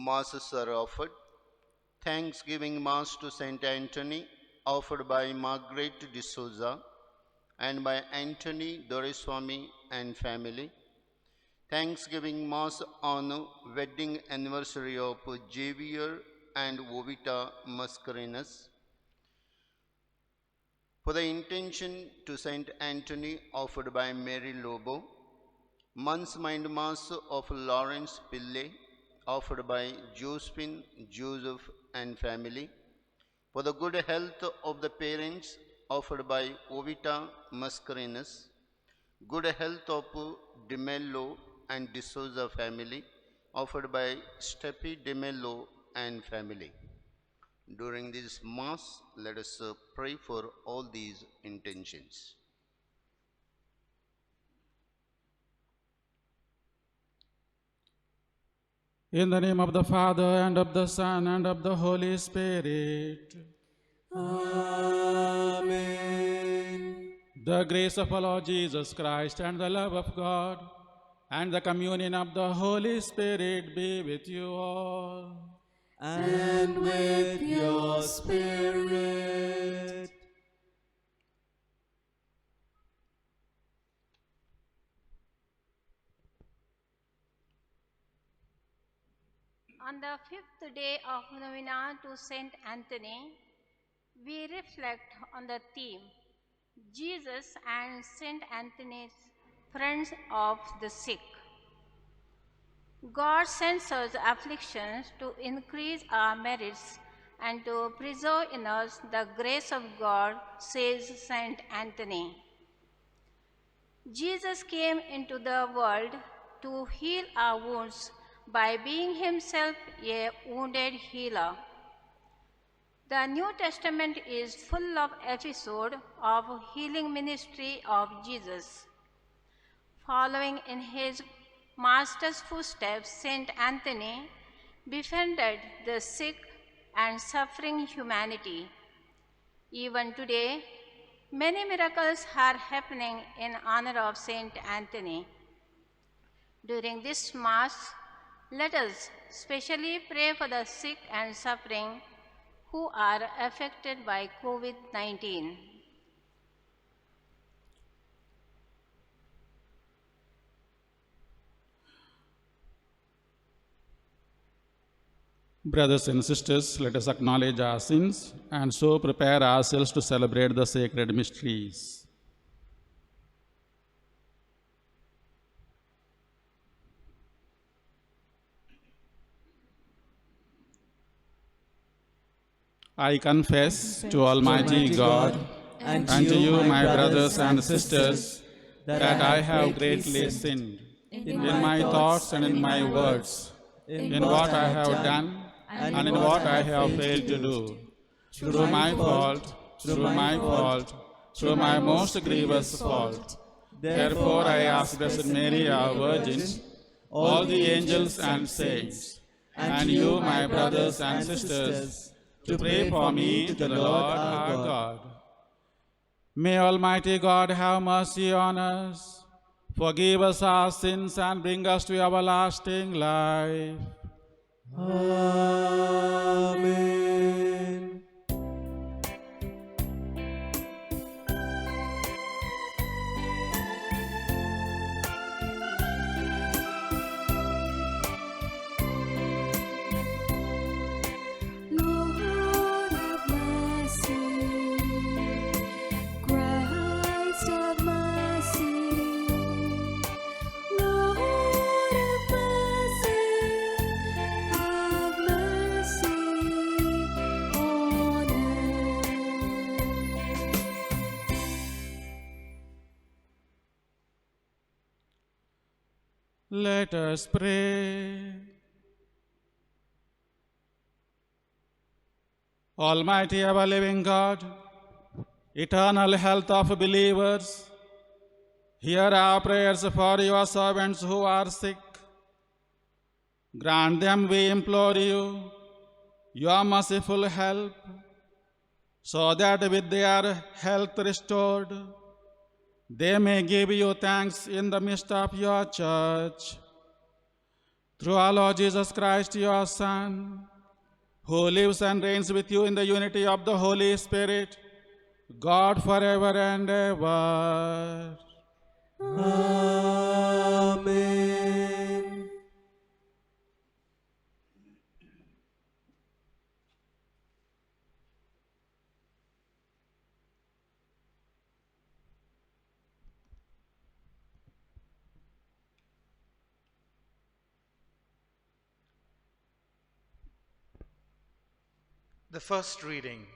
Masses are offered. Thanksgiving Mass to Saint Anthony, offered by Margaret D'Souza and by Anthony Doreswamy and family. Thanksgiving Mass on wedding anniversary of Javier and Vovita Mascarenhas. For the intention to Saint Anthony, offered by Mary Lobo. Month's Mind Mass of Lawrence Pillay, offered by Josephine, Joseph and family. For the good health of the parents, offered by Vovita Mascarenhas. Good health of DeMello and D'Souza family, offered by Steffi DeMello and family. During this Mass, let us pray for all these intentions. In the name of the Father, and of the Son, and of the Holy Spirit. Amen. The grace of our Lord Jesus Christ, and the love of God, and the communion of the Holy Spirit be with you all. And with your spirit. On the fifth day of Novena to Saint Anthony, we reflect on the theme, Jesus and Saint Anthony's friends of the sick. God sends us afflictions to increase our merits and to preserve in us the grace of God, says Saint Anthony. Jesus came into the world to heal our wounds by being himself a wounded healer. The New Testament is full of episodes of healing ministry of Jesus. Following in his master's footsteps, Saint Anthony befriended the sick and suffering humanity. Even today, many miracles are happening in honor of Saint Anthony. During this Mass, let us specially pray for the sick and suffering who are affected by COVID-19. Brothers and sisters, let us acknowledge our sins and so prepare ourselves to celebrate the sacred mysteries. I confess to Almighty God and to you, my brothers and sisters, that I have greatly sinned in my thoughts and in my words, in what I have done and in what I have failed to do, through my fault, through my most grievous fault. Therefore I ask Blessed Mary, our Virgin, all the angels and saints, and you, my brothers and sisters, to pray for me to the Lord our God. May Almighty God have mercy on us, forgive us our sins, and bring us to everlasting life. Amen. Lord have mercy, Christ have mercy, Lord have mercy on us. Let us pray. Almighty ever-living God, eternal health of believers, hear our prayers for your servants who are sick. Grant them, we implore you, your merciful help, so that with their health restored, they may give you thanks in the midst of your church. through our Lord Jesus Christ, your Son, who lives and reigns with you in the unity of the Holy Spirit, God forever and ever. Amen. The first reading,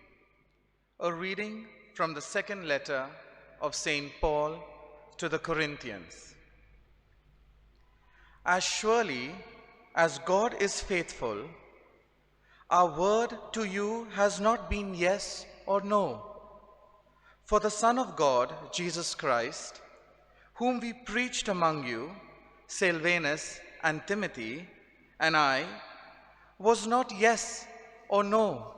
a reading from the second letter of St. Paul to the Corinthians. As surely as God is faithful, our word to you has not been yes or no. For the Son of God, Jesus Christ, whom we preached among you, Silvanus and Timothy, and I, was not yes or no,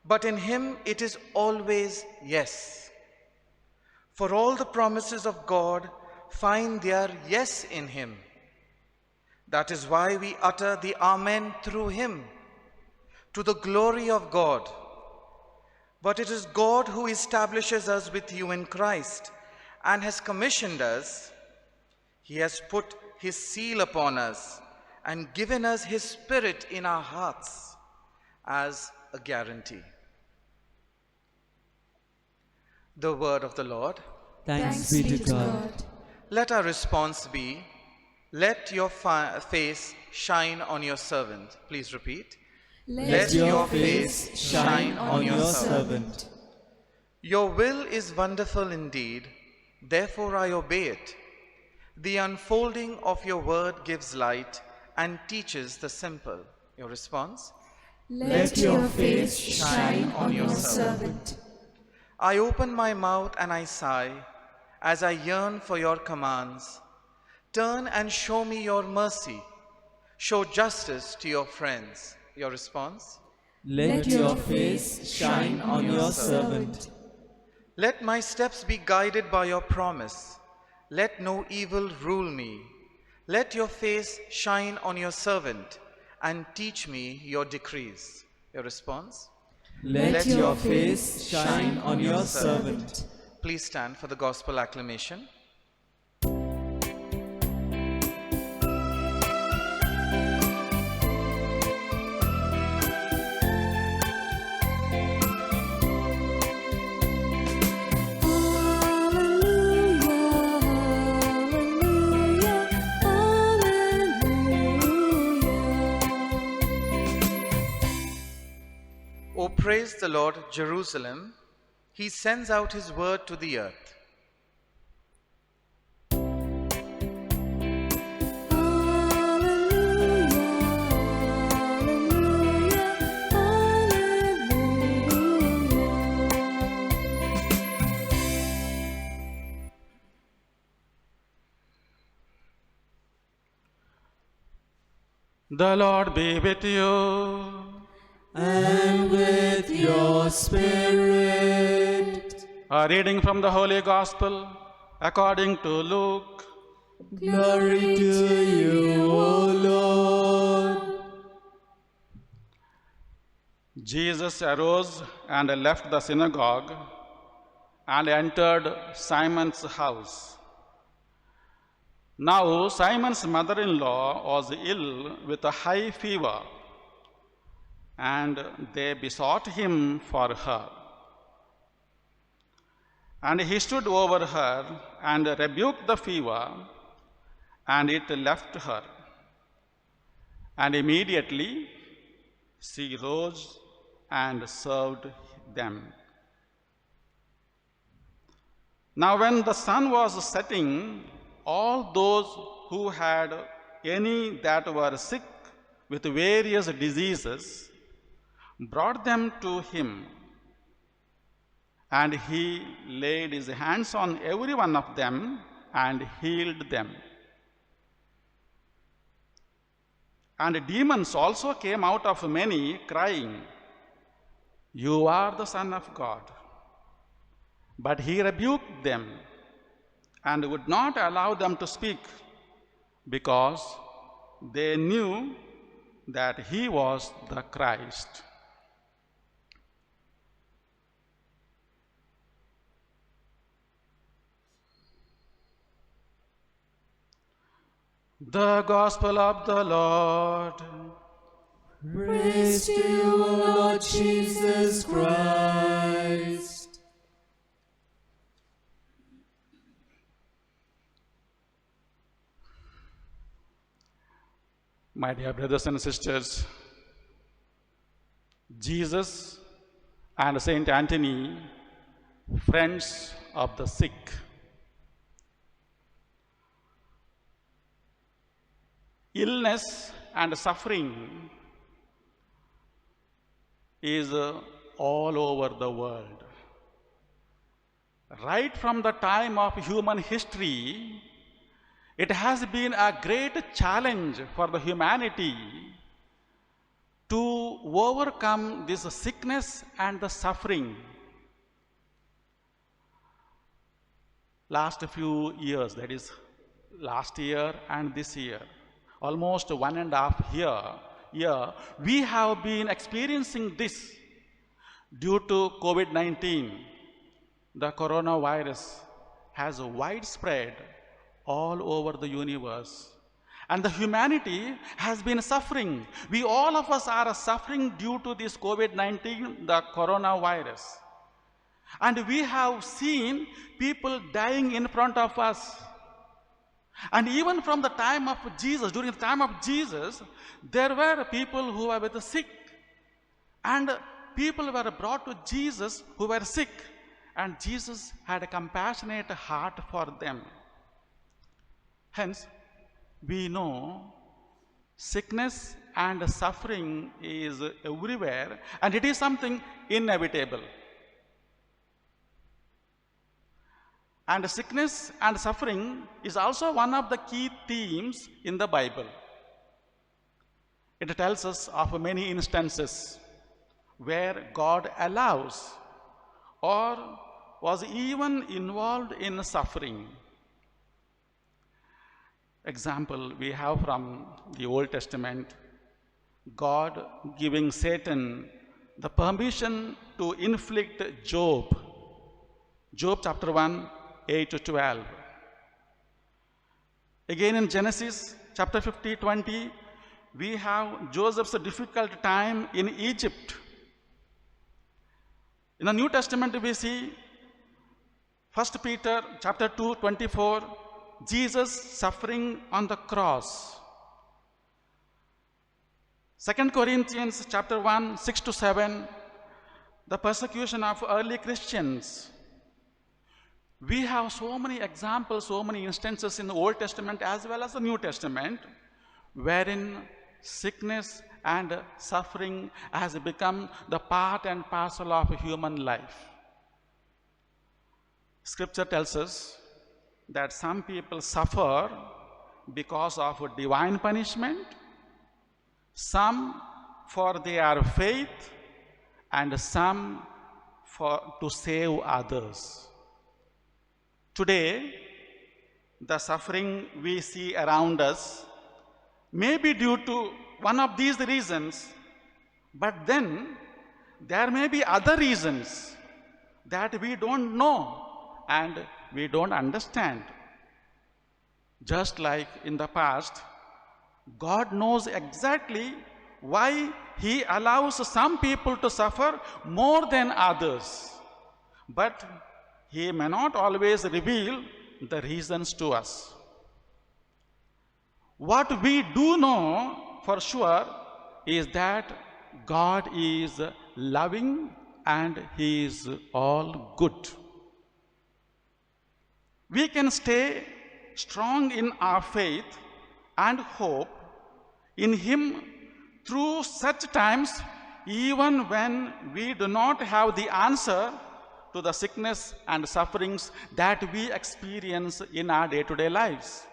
but in him it is always yes. For all the promises of God find their yes in him. That is why we utter the Amen through him, to the glory of God. But it is God who establishes us with you in Christ and has commissioned us. He has put his seal upon us and given us his Spirit in our hearts as a guarantee. The word of the Lord. Thanks be to God. Let our response be, let your face shine on your servant. Please repeat. Let your face shine on your servant. Your will is wonderful indeed, therefore I obey it. The unfolding of your word gives light and teaches the simple. Your response? Let your face shine on your servant. I open my mouth and I sigh, as I yearn for your commands. Turn and show me your mercy. Show justice to your friends. Your response? Let your face shine on your servant. Let my steps be guided by your promise. Let no evil rule me. Let your face shine on your servant and teach me your decrees. Your response? Let your face shine on your servant. Please stand for the gospel acclamation. O praise the Lord, Jerusalem. He sends out his word to the earth. The Lord be with you. And with your spirit. A reading from the Holy Gospel according to Luke. Glory to you, O Lord. Jesus arose and left the synagogue and entered Simon's house. Now Simon's mother-in-law was ill with a high fever, and they besought him for her. And he stood over her and rebuked the fever, and it left her. And immediately she rose and served them. Now when the sun was setting, all those who had any that were sick with various diseases brought them to him, and he laid his hands on every one of them and healed them. And demons also came out of many, crying, "You are the Son of God." But he rebuked them and would not allow them to speak, because they knew that he was the Christ. The Gospel of the Lord. Praise to you, O Lord Jesus Christ. My dear brothers and sisters, Jesus and Saint Anthony, friends of the sick. Illness and suffering is all over the world. Right from the time of human history, it has been a great challenge for the humanity to overcome this sickness and the suffering. Last few years, that is last year and this year, almost 1.5 year, we have been experiencing this due to COVID-19. The coronavirus has widespread all over the universe. And the humanity has been suffering. We all of us are suffering due to this COVID-19, the coronavirus. And we have seen people dying in front of us. And even from the time of Jesus, during the time of Jesus, there were people who were sick. And people were brought to Jesus who were sick. And Jesus had a compassionate heart for them. Hence, we know sickness and suffering is everywhere, and it is something inevitable. And sickness and suffering is also one of the key themes in the Bible. It tells us of many instances where God allows or was even involved in suffering. Example we have from the Old Testament, God giving Satan the permission to inflict Job. Job chapter 1, 8 to 12. Again in Genesis chapter 50, 20, we have Joseph's difficult time in Egypt. In the New Testament we see 1 Peter chapter 2, 24, Jesus suffering on the cross. 2 Corinthians chapter 1, 6 to 7, the persecution of early Christians. We have so many examples, so many instances in the Old Testament as well as the New Testament, wherein sickness and suffering has become the part and parcel of human life. Scripture tells us that some people suffer because of divine punishment, some for their faith, and some to save others. Today, the suffering we see around us may be due to one of these reasons, but then there may be other reasons that we don't know and we don't understand. Just like in the past, God knows exactly why He allows some people to suffer more than others. But He may not always reveal the reasons to us. What we do know for sure is that God is loving and He is all good. We can stay strong in our faith and hope in Him through such times, even when we do not have the answer to the sickness and sufferings that we experience in our day-to-day lives.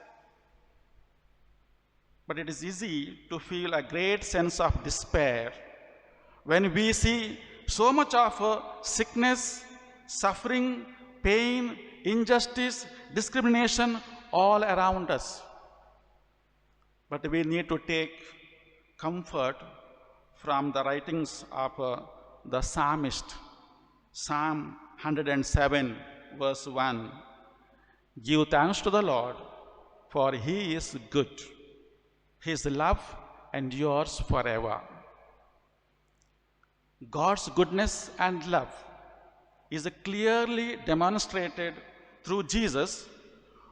But it is easy to feel a great sense of despair when we see so much of sickness, suffering, pain, injustice, discrimination all around us. But we need to take comfort from the writings of the psalmist. Psalm 107, verse 1. Give thanks to the Lord, for he is good. His love endures forever. God's goodness and love is clearly demonstrated through Jesus,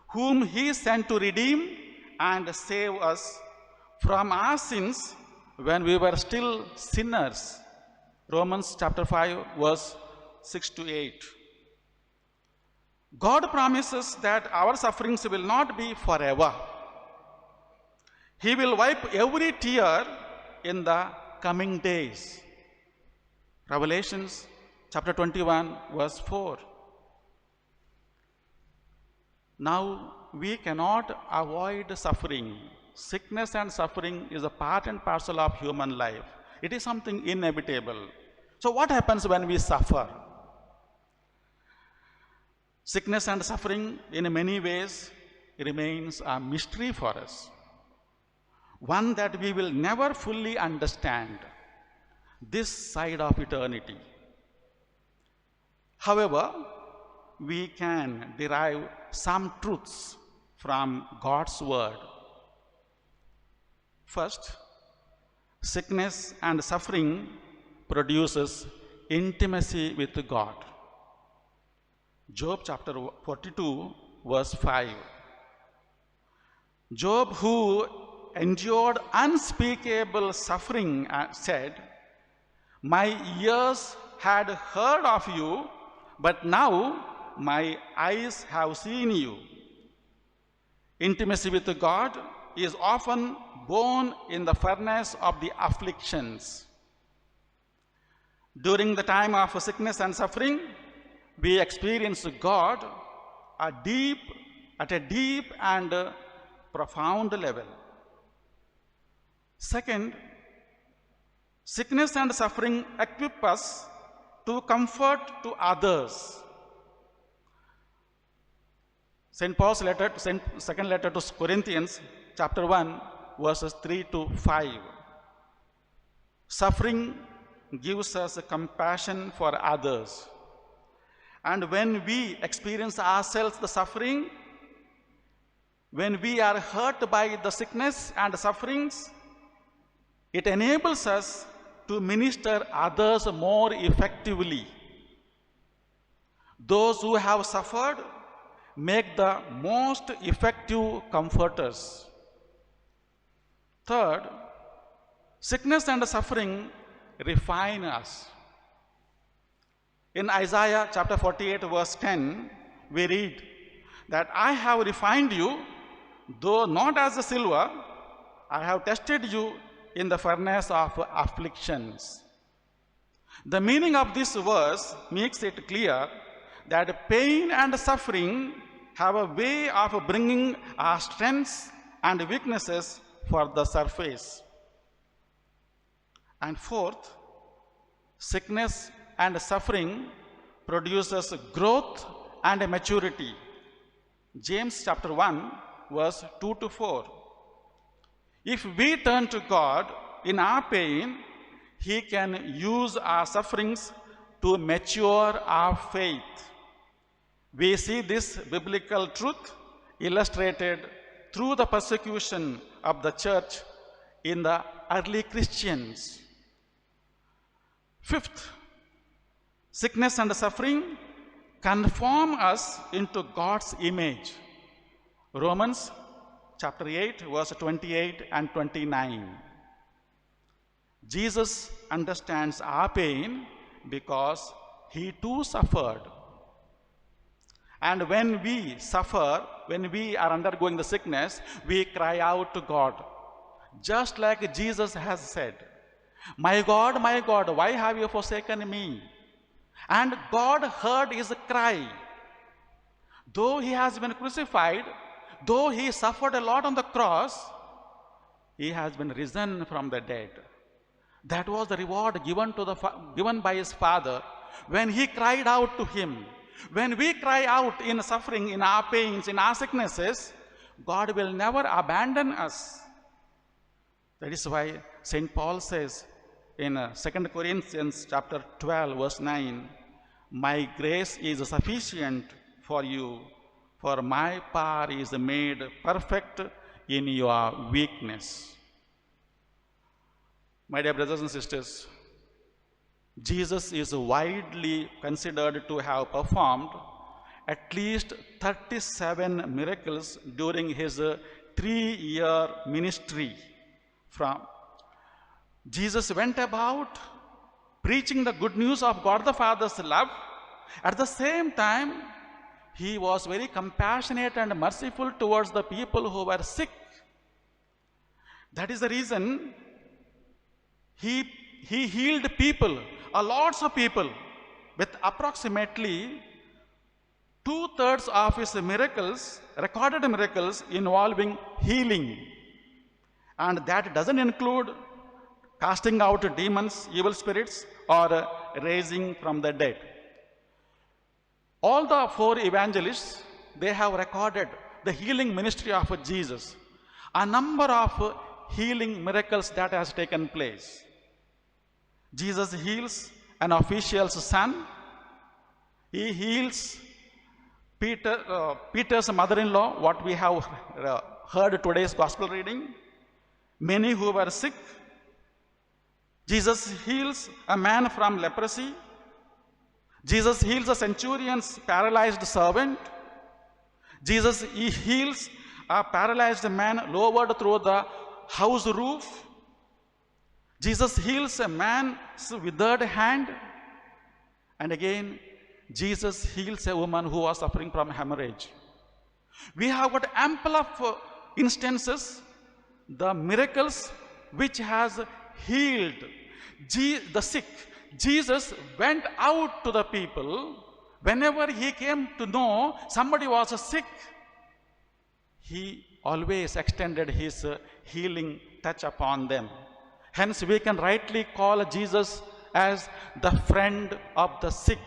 whom he sent to redeem and save us from our sins when we were still sinners. Romans chapter 5, verse 6 to 8. God promises that our sufferings will not be forever. He will wipe every tear in the coming days. Revelations chapter 21, verse 4. Now, we cannot avoid suffering. Sickness and suffering is a part and parcel of human life. It is something inevitable. So what happens when we suffer? Sickness and suffering in many ways remains a mystery for us, one that we will never fully understand this side of eternity. However, we can derive some truths from God's word. First, sickness and suffering produces intimacy with God. Job chapter 42, verse 5. Job, who endured unspeakable suffering, said, "My ears had heard of you, but now my eyes have seen you." Intimacy with God is often born in the furnace of the afflictions. During the time of sickness and suffering, we experience God at a deep and profound level. Second, sickness and suffering equip us to comfort to others. St. Paul's second letter to Corinthians, chapter 1, verses 3 to 5. Suffering gives us compassion for others. And when we experience ourselves the suffering, when we are hurt by the sickness and sufferings, it enables us to minister others more effectively. Those who have suffered make the most effective comforters. Third, sickness and suffering refine us. In Isaiah chapter 48, verse 10, we read that I have refined you, though not as a silver, I have tested you in the furnace of afflictions. The meaning of this verse makes it clear that pain and suffering have a way of bringing our strengths and weaknesses for the surface. And fourth, sickness and suffering produces growth and maturity. James chapter 1, verse 2 to 4. If we turn to God in our pain, He can use our sufferings to mature our faith. We see this biblical truth illustrated through the persecution of the church in the early Christians. Fifth, sickness and suffering conform us into God's image. Romans chapter 8, verse 28 and 29. Jesus understands our pain because He too suffered. And when we suffer, when we are undergoing the sickness, we cry out to God. Just like Jesus has said, my God, why have you forsaken me?" And God heard his cry. Though He has been crucified, though He suffered a lot on the cross, He has been risen from the dead. That was the reward given by His Father when He cried out to Him. When we cry out in suffering, in our pains, in our sicknesses, God will never abandon us. That is why St. Paul says in 2 Corinthians chapter 12, verse 9, "My grace is sufficient for you, for my power is made perfect in your weakness." My dear brothers and sisters, Jesus is widely considered to have performed at least 37 miracles during his 3-year ministry. Jesus went about preaching the good news of God the Father's love. At the same time, he was very compassionate and merciful towards the people who were sick. That is the reason he healed people, lots of people, with approximately 2/3 of his miracles, recorded miracles, involving healing. And that doesn't include casting out demons, evil spirits, or raising from the dead. All the 4 evangelists, they have recorded the healing ministry of Jesus. A number of healing miracles that has taken place. Jesus heals an official's son. He heals Peter's mother-in-law, what we have heard today's gospel reading. Many who were sick. Jesus heals a man from leprosy. Jesus heals a centurion's paralyzed servant. Jesus heals a paralyzed man lowered through the house roof. Jesus heals a man's withered hand. And again, Jesus heals a woman who was suffering from hemorrhage. We have got ample of instances, the miracles which has healed the sick. Jesus went out to the people. Whenever he came to know somebody was sick, he always extended his healing touch upon them. Hence, we can rightly call Jesus as the friend of the sick.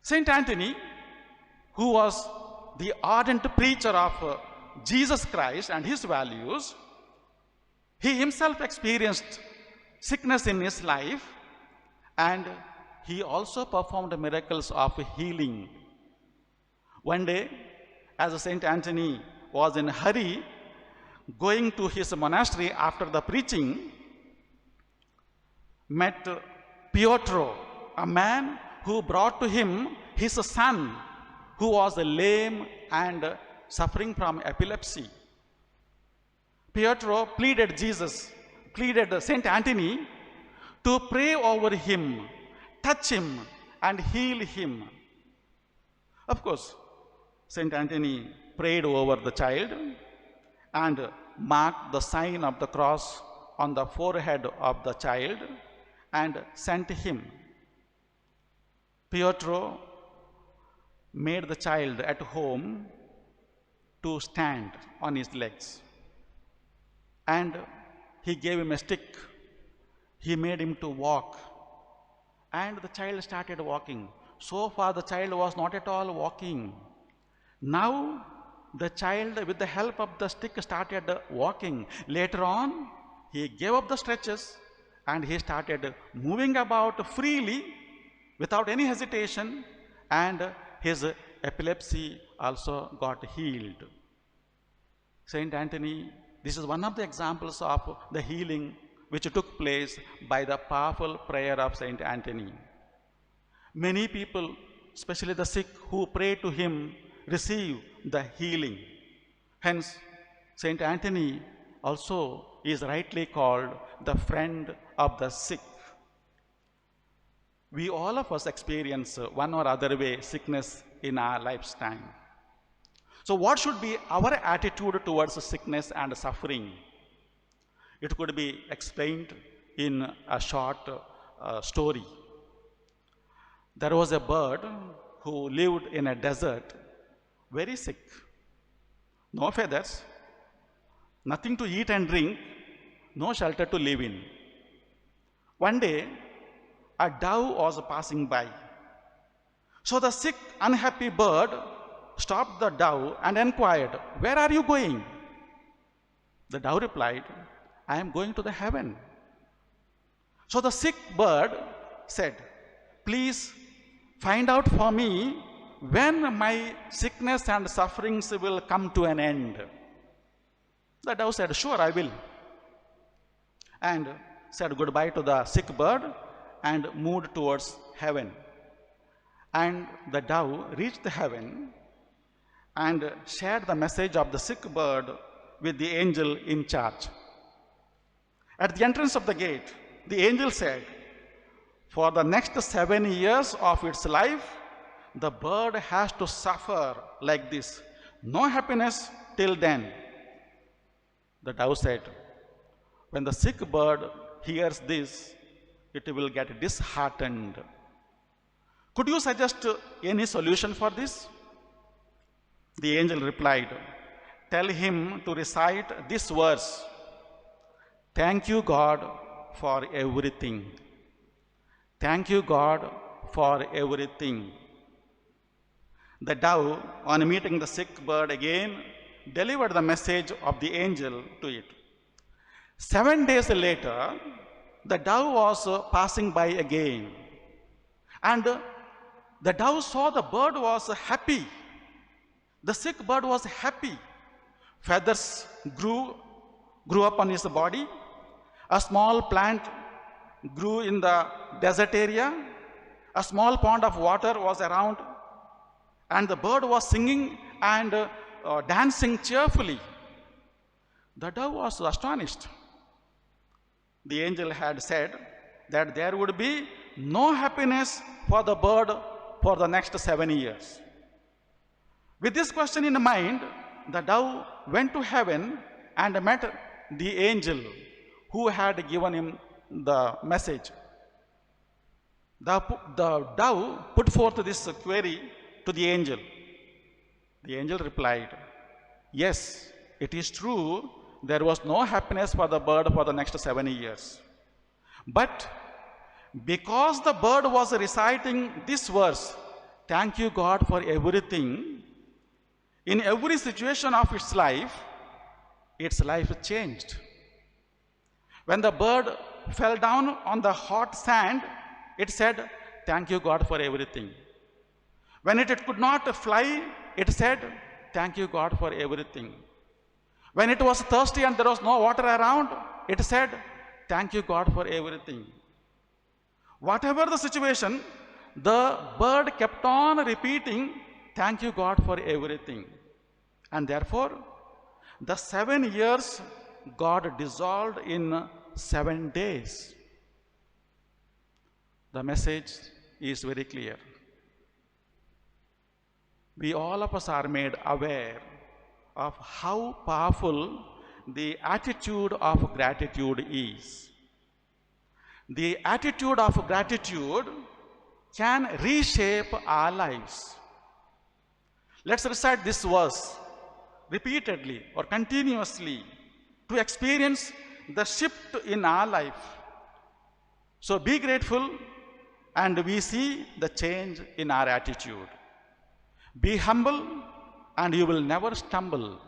Saint Anthony, who was the ardent preacher of Jesus Christ and his values, he himself experienced sickness in his life, and he also performed miracles of healing. One day, as Saint Anthony was in a hurry going to his monastery after the preaching, met Pietro, a man who brought to him his son, who was lame and suffering from epilepsy. Pietro pleaded Saint Anthony to pray over him, touch him, and heal him. Of course, Saint Anthony prayed over the child and marked the sign of the cross on the forehead of the child and sent him. Pietro made the child at home to stand on his legs, and he gave him a stick. He made him to walk, and the child started walking. So far the child was not at all walking. Now the child, with the help of the stick, started walking. Later on, he gave up the stretches and he started moving about freely without any hesitation, and his epilepsy also got healed. Saint Anthony, this is one of the examples of the healing which took place by the powerful prayer of Saint Anthony. Many people, especially the sick who pray to him, receive the healing. Hence, Saint Anthony also is rightly called the friend of the sick. We all of us experience one or other way sickness in our lifetime. So what should be our attitude towards sickness and suffering? It could be explained in a short story. There was a bird who lived in a desert, very sick. No feathers, nothing to eat and drink, no shelter to live in. One day, a dove was passing by. So the sick, unhappy bird stopped the dove and inquired, "Where are you going?" The dove replied, I am going to the heaven. So the sick bird said, please find out for me when my sickness and sufferings will come to an end. The dove said, sure, I will. And said goodbye to the sick bird and moved towards heaven. And the dove reached the heaven and shared the message of the sick bird with the angel in charge. At the entrance of the gate, the angel said, for the next 7 years of its life, the bird has to suffer like this. No happiness till then. The dove said, when the sick bird hears this, it will get disheartened. Could you suggest any solution for this? The angel replied, tell him to recite this verse. Thank you, God, for everything. Thank you, God, for everything. The dove, on meeting the sick bird again, delivered the message of the angel to it. 7 days later, the dove was passing by again. And the dove saw the bird was happy. The sick bird was happy. Feathers grew up on his body. A small plant grew in the desert area. A small pond of water was around. And the bird was singing and dancing cheerfully. The dove was astonished. The angel had said that there would be no happiness for the bird for the next 7 years. With this question in mind, the dove went to heaven and met the angel who had given him the message. The dove put forth this query to the angel. The angel replied, yes, it is true, there was no happiness for the bird for the next 7 years. But because the bird was reciting this verse, thank you, God, for everything, in every situation of its life changed. When the bird fell down on the hot sand, it said, thank you, God, for everything. When it could not fly, it said, thank you, God, for everything. When it was thirsty and there was no water around, it said, thank you, God, for everything. Whatever the situation, the bird kept on repeating, thank you, God, for everything. And therefore, the 7 years God dissolved in 7 days. The message is very clear. We all of us are made aware of how powerful the attitude of gratitude is. The attitude of gratitude can reshape our lives. Let's recite this verse repeatedly or continuously to experience the shift in our life. So be grateful and we see the change in our attitude. Be humble and you will never stumble.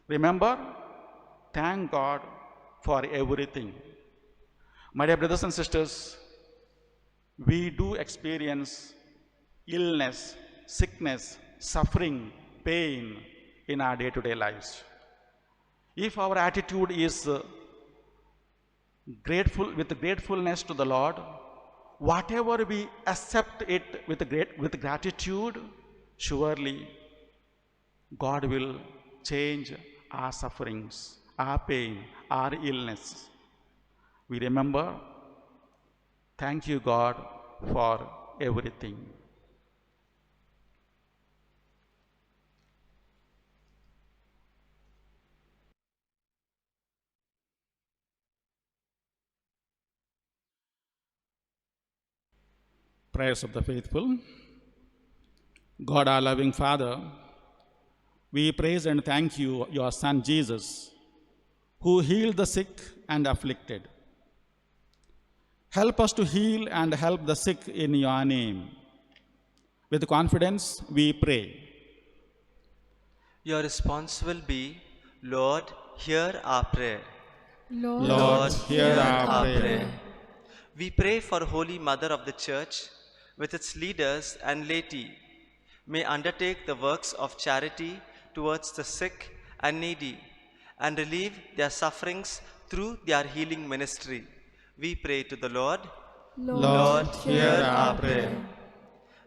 Remember, thank God for everything. My dear brothers and sisters, we do experience illness, sickness, suffering, pain in our day-to-day lives. If our attitude is grateful, with gratefulness to the Lord, whatever we accept it with gratitude, surely God will change our sufferings, our pain, our illness. We remember, thank you, God, for everything. Prayers of the faithful. God, our loving Father, we praise and thank you, your Son Jesus, who healed the sick and afflicted. Help us to heal and help the sick in your name. With confidence, we pray. Your response will be, Lord, hear our prayer. Lord, hear our prayer. We pray for Holy Mother of the Church, with its leaders and laity, may undertake the works of charity towards the sick and needy, and relieve their sufferings through their healing ministry. We pray to the Lord. Lord, hear our prayer.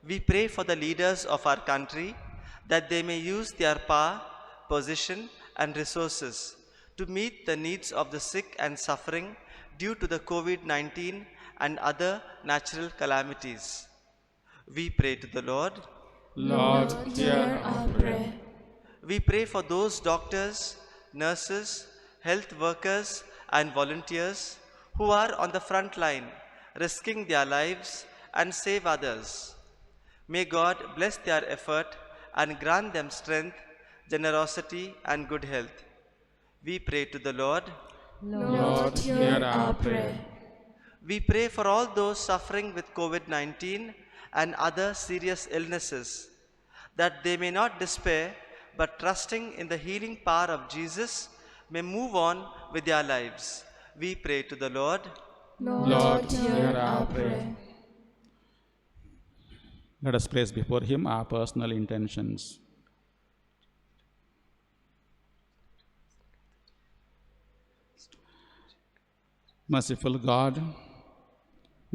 We pray for the leaders of our country, that they may use their power, position, and resources to meet the needs of the sick and suffering due to the COVID-19 and other natural calamities. We pray to the Lord. Lord, hear our prayer. We pray for those doctors, nurses, health workers, and volunteers who are on the front line, risking their lives and save others. May God bless their effort and grant them strength, generosity, and good health. We pray to the Lord. Lord, hear our prayer. We pray for all those suffering with COVID-19 and other serious illnesses, that they may not despair, but trusting in the healing power of Jesus, may move on with their lives. We pray to the Lord. Lord, hear our prayer. Let us place before Him our personal intentions. Merciful God,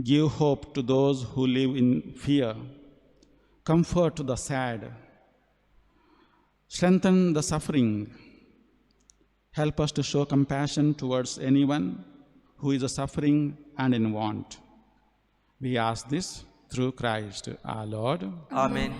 give hope to those who live in fear, comfort to the sad, strengthen the suffering, help us to show compassion towards anyone who is suffering and in want. We ask this through Christ our Lord. Amen.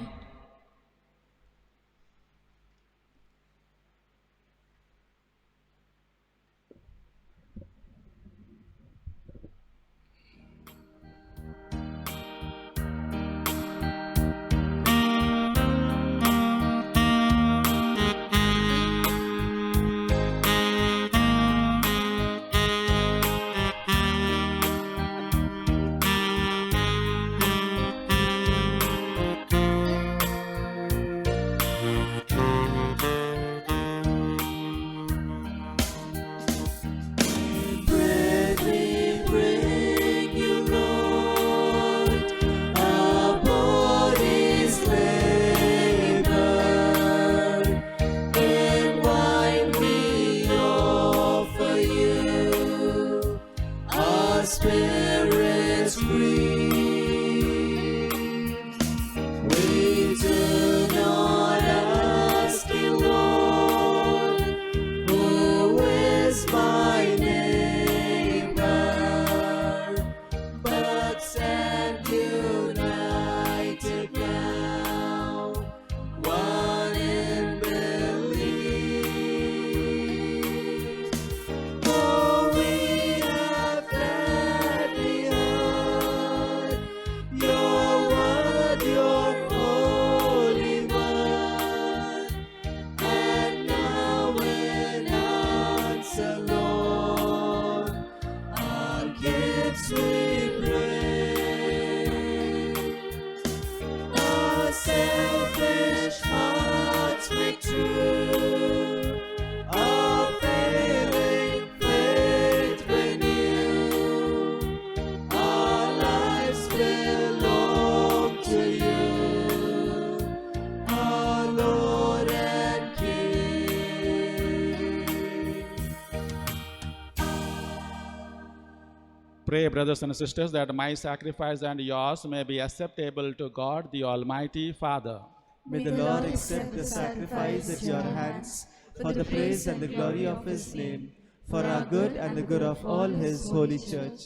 Pray, brothers and sisters, that my sacrifice and yours may be acceptable to God, the Almighty Father. May the Lord accept the sacrifice at your hands for the praise and the glory of His name, for our good and the good of all His holy church.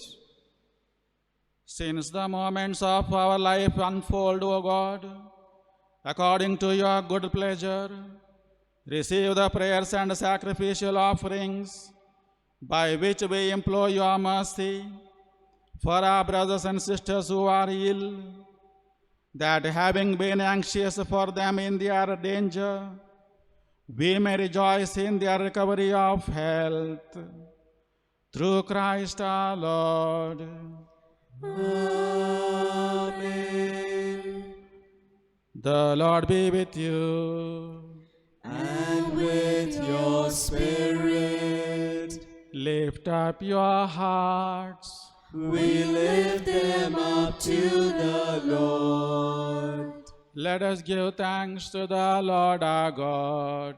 Since the moments of our life unfold, O God, according to your good pleasure, receive the prayers and sacrificial offerings by which we implore your mercy for our brothers and sisters who are ill, that having been anxious for them in their danger, we may rejoice in their recovery of health. Through Christ our Lord. Amen. The Lord be with you. And with your spirit. Lift up your hearts. We lift them up to the Lord. Let us give thanks to the Lord our God.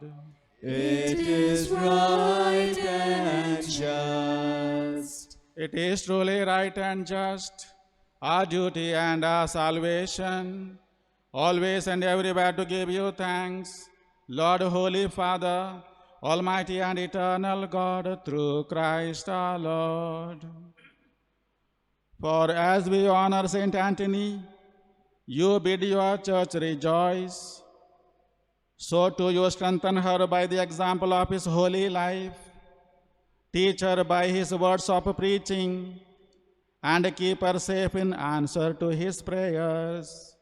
It is right and just. It is truly right and just, our duty and our salvation, always and everywhere to give you thanks, Lord, Holy Father, Almighty and eternal God, through Christ our Lord. For as we honor Saint Anthony, you bid your church rejoice. So too you strengthen her by the example of his holy life, teach her by his words of preaching, and keep her safe in answer to his prayers.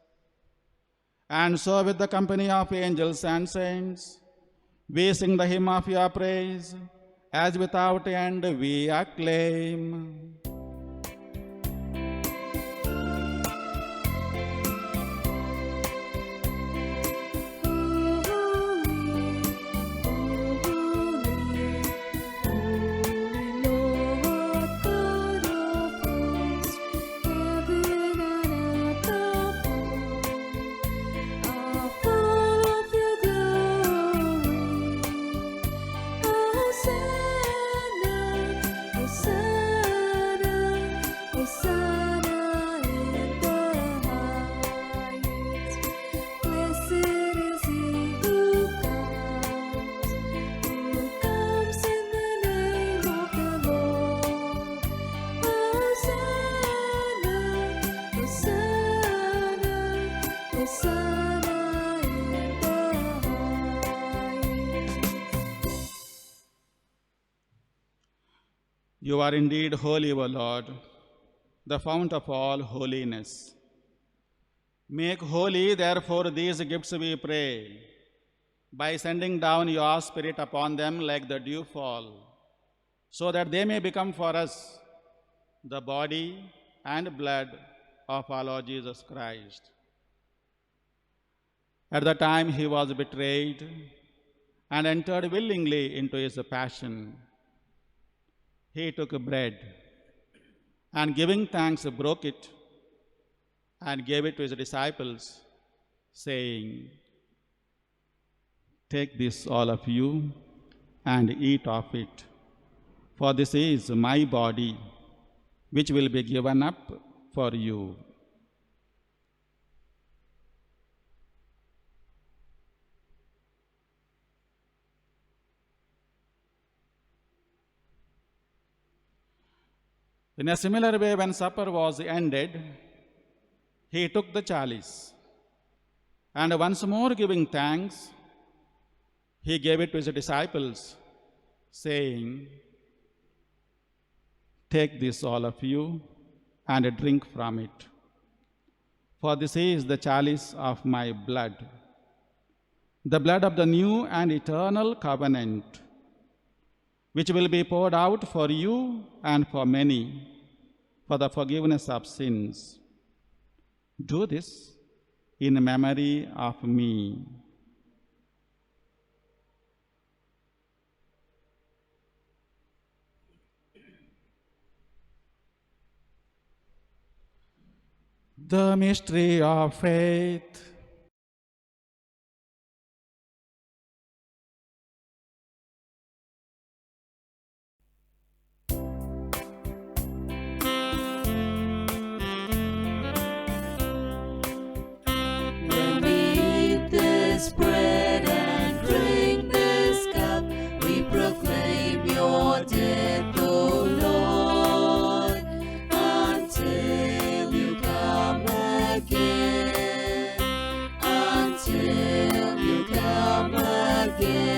And so with the company of angels and saints, we sing the hymn of your praise, as without end we acclaim. You are indeed holy, O Lord, the fount of all holiness. Make holy, therefore, these gifts, we pray, by sending down your Spirit upon them like the dewfall, so that they may become for us the body and blood of our Lord Jesus Christ. At the time he was betrayed and entered willingly into his passion, he took bread and, giving thanks, broke it and gave it to his disciples, saying, "Take this, all of you, and eat of it, for this is my body, which will be given up for you." In a similar way, when supper was ended, he took the chalice, and once more giving thanks, he gave it to his disciples, saying, "Take this, all of you, and drink from it, for this is the chalice of my blood, the blood of the new and eternal covenant, which will be poured out for you and for many for the forgiveness of sins. Do this in memory of me." The mystery of faith. When we eat this bread and drink this cup, we proclaim your death, O Lord, until you come again, until you come again.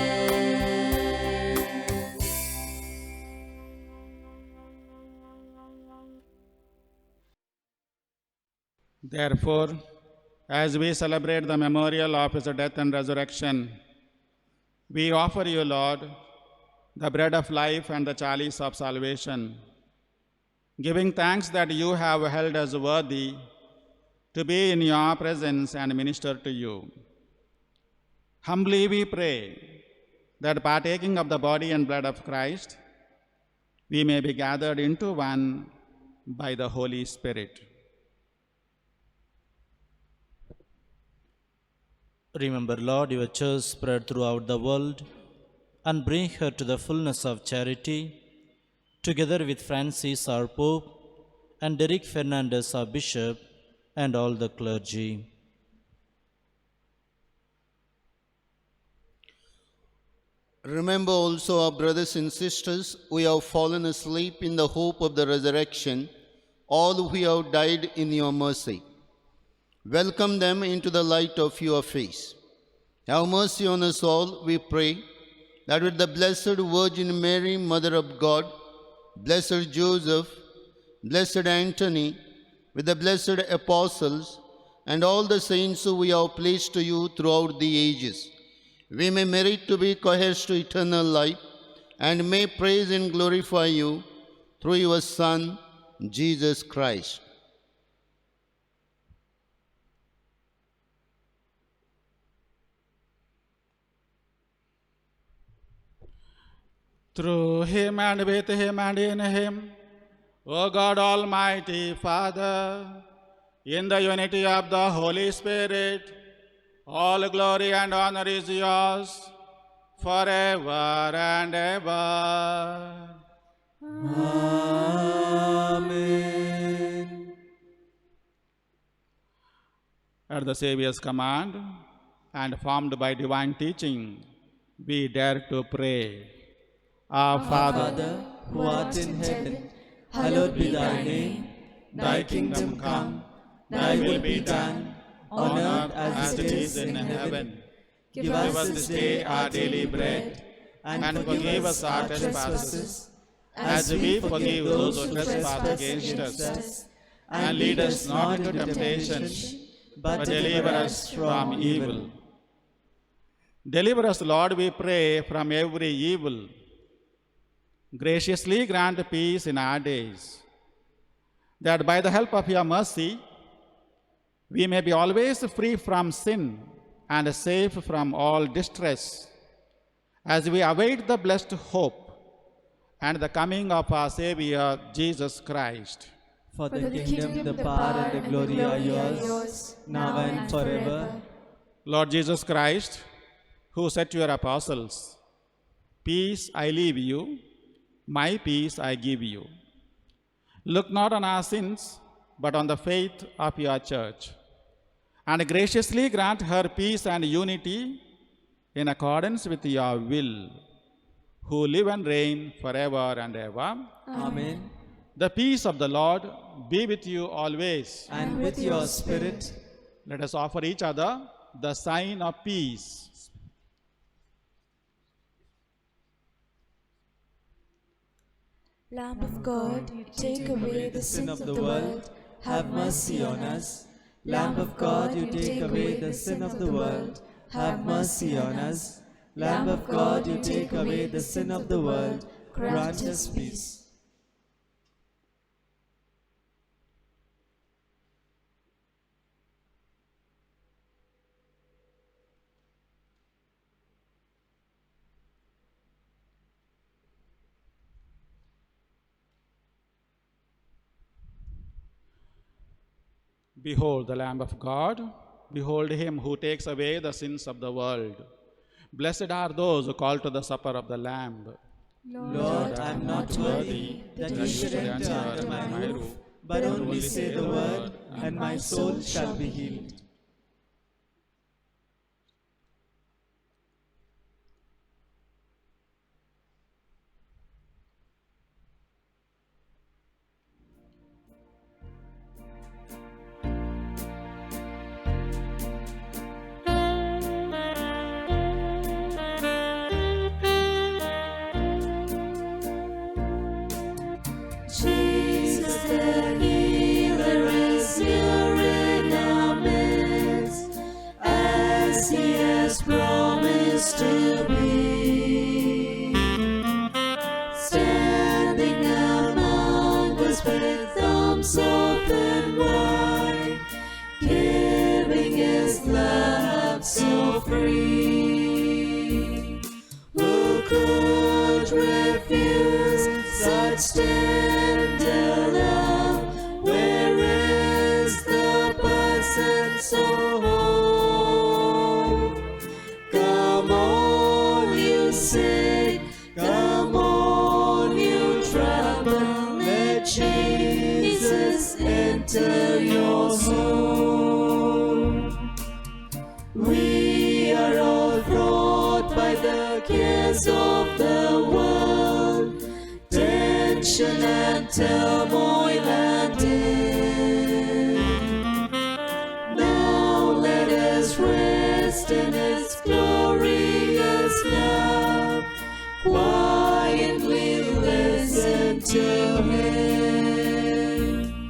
Therefore, as we celebrate the memorial of his death and resurrection, we offer you, Lord, the bread of life and the chalice of salvation, giving thanks that you have held us worthy to be in your presence and minister to you. Humbly we pray that, partaking of the body and blood of Christ, we may be gathered into one by the Holy Spirit. Remember, Lord, your church spread throughout the world and bring her to the fullness of charity, together with Francis, our Pope, and Derek Fernandez, our Bishop, and all the clergy. Remember also our brothers and sisters who have fallen asleep in the hope of the resurrection, all who have died in your mercy. Welcome them into the light of your face. Have mercy on us all, we pray, that with the Blessed Virgin Mary, Mother of God, Blessed Joseph, Blessed Anthony, with the blessed apostles, and all the saints who we have placed to you throughout the ages, we may merit to be co-heirs to eternal life, and may praise and glorify you through your Son, Jesus Christ. Through him and with him and in him, O God Almighty Father, in the unity of the Holy Spirit, all glory and honor is yours forever and ever. Amen. At the Saviour's command and formed by divine teaching, we dare to pray. Our Father, Father, who art in heaven, hallowed be thy name. Thy kingdom come, thy will be done, on earth as it is in heaven. Give us this day our daily bread, and forgive us our trespasses, as we forgive those who trespass against us. And lead us not into temptation, but deliver us from evil. deliver us, Lord, we pray, from every evil. Graciously grant peace in our days, that by the help of your mercy, we may be always free from sin and safe from all distress, as we await the blessed hope and the coming of our Savior, Jesus Christ. For the kingdom, the power, and the glory are yours, now and forever. Lord Jesus Christ, who said to your apostles, "Peace I leave you, my peace I give you," look not on our sins, but on the faith of your church, and graciously grant her peace and unity in accordance with your will, who live and reign forever and ever. Amen. The peace of the Lord be with you always. And with your spirit. Let us offer each other the sign of peace. Lamb of God, take away the Sin of the world, have mercy on us. Lamb of God, you take away the sin of the world, have mercy on us. Lamb of God, you take away the sin of the world, grant us peace. Behold the Lamb of God. Behold him who takes away the sins of the world. Blessed are those who call to the supper of the Lamb. Lord, I am not worthy that you should enter under my roof, but only say the word, and my soul shall be healed. Jesus the healer is here in our midst. such tender love? Where is the person so whole? Come all you sick, come all you troubled, let Jesus enter your soul. We are all fraught by the cares of the world, tension and turmoil and din. Now let us rest in His glorious love, quietly listen to Him.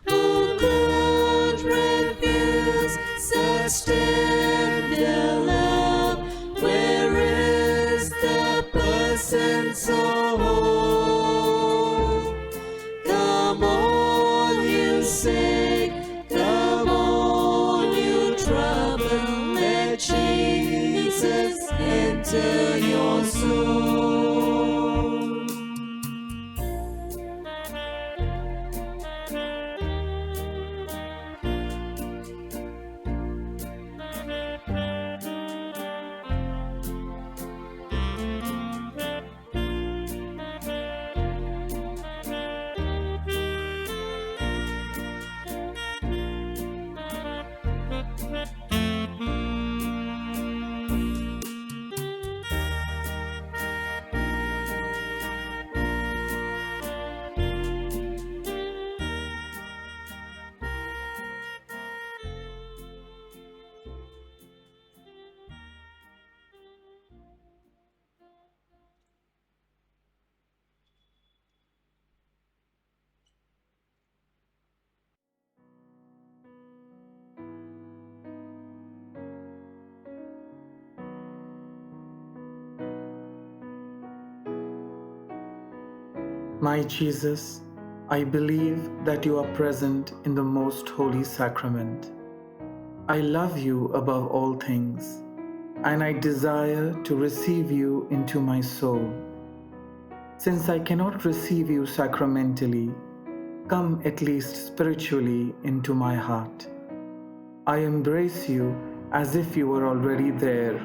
Who could refuse such tender love? Where is the person so whole? Come all you sick, come all you troubled, let Jesus enter your soul. My Jesus, I believe that you are present in the most holy sacrament. I love you above all things, and I desire to receive you into my soul. Since I cannot receive you sacramentally, come at least spiritually into my heart. I embrace you as if you were already there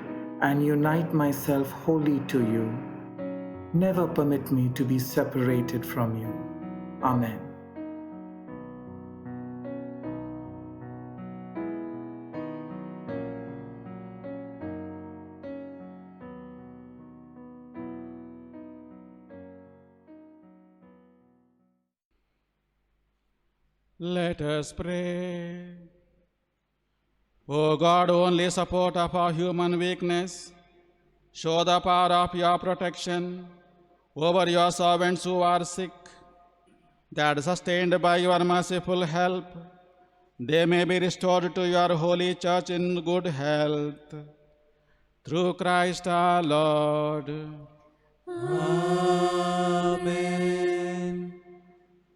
and unite myself wholly to you. Never permit me to be separated from you. Amen. Let us pray. O God, only support of our human weakness, show the power of your protection over your servants who are sick, that sustained by your merciful help, they may be restored to your holy church in good health. Through Christ our Lord. Amen.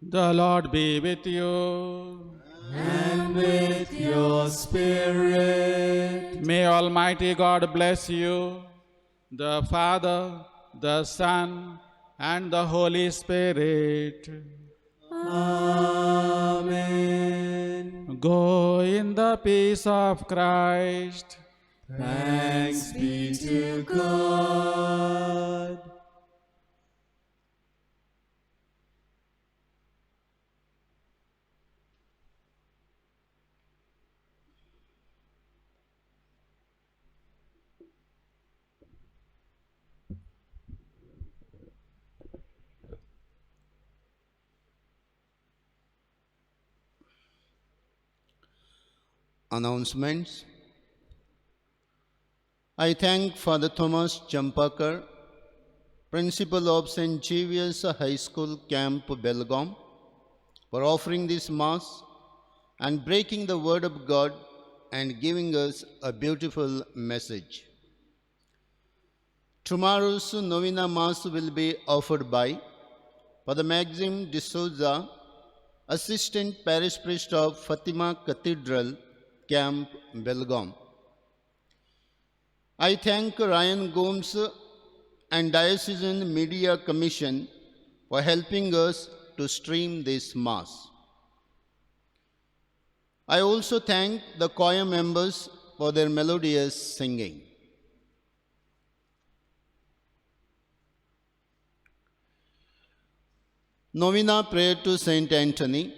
The Lord be with you. And with your spirit. May Almighty God bless you, the Father, the Son, and the Holy Spirit. Amen. Go in the peace of Christ. Thanks be to God. Announcements. I thank Father Thomas Champakar, Principal of St. Xavier's High School, Camp Belgaum, for offering this Mass and breaking the Word of God and giving us a beautiful message. Tomorrow's Novena Mass will be offered by Father Maxim D'Souza, Assistant Parish Priest of Fatima Cathedral, Camp Belgaum. I thank Ryan Gomes and Diocesan Media Commission for helping us to stream this Mass. I also thank the choir members for their melodious singing. Novena prayer to Saint Anthony.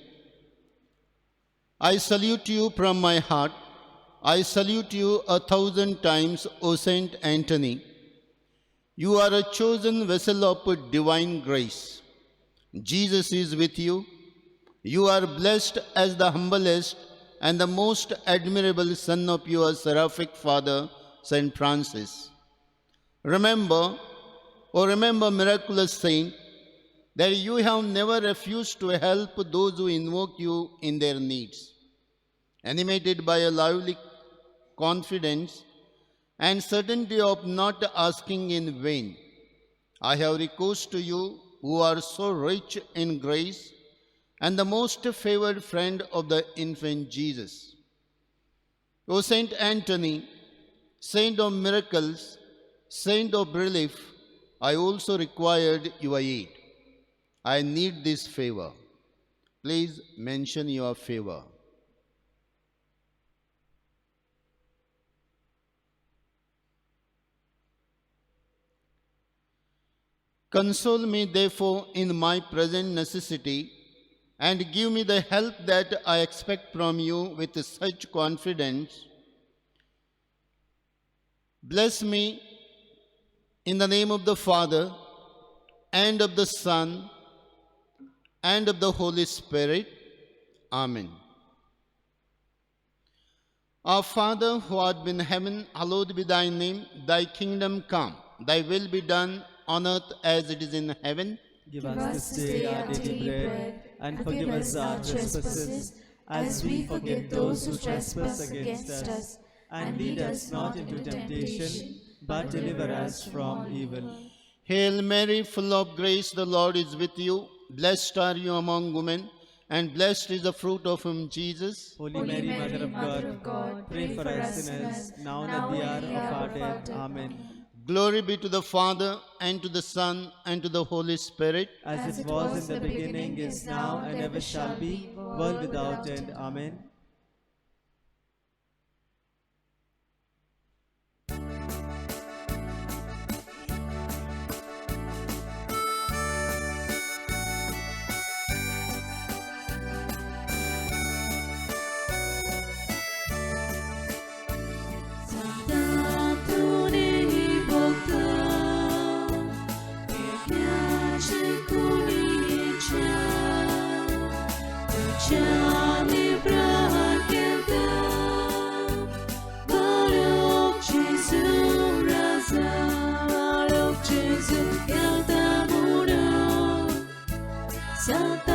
I salute you from my heart. I salute you 1,000 times, O Saint Anthony. You are a chosen vessel of divine grace. Jesus is with you. You are blessed as the humblest and the most admirable son of your seraphic father, Saint Francis. Remember, miraculous saint, that you have never refused to help those who invoke you in their needs. Animated by a lively confidence and certainty of not asking in vain, I have recourse to you who are so rich in grace and the most favored friend of the infant Jesus. O Saint Anthony, saint of miracles, saint of relief, I also required your aid. I need this favor. Please mention your favor. Console me, therefore, in my present necessity, and give me the help that I expect from you with such confidence. Bless me in the name of the Father, and of the Son, and of the Holy Spirit. Amen. Our Father, who art in heaven, hallowed be thy name. Thy kingdom come. Thy will be done on earth as it is in heaven. Give us this day our daily bread, and forgive us our trespasses, as we forgive those who trespass against us. And lead us not into temptation, but deliver us from evil. Hail Mary, full of grace, the Lord is with you. Blessed are you among women, and blessed is the fruit of whom Jesus. Holy Mary, Mother of God, pray for us sinners, now and at the hour of our death. Amen. Glory be to the Father, and to the Son, and to the Holy Spirit. As it was in the beginning, is now, and ever shall be, world without end. Amen. Santa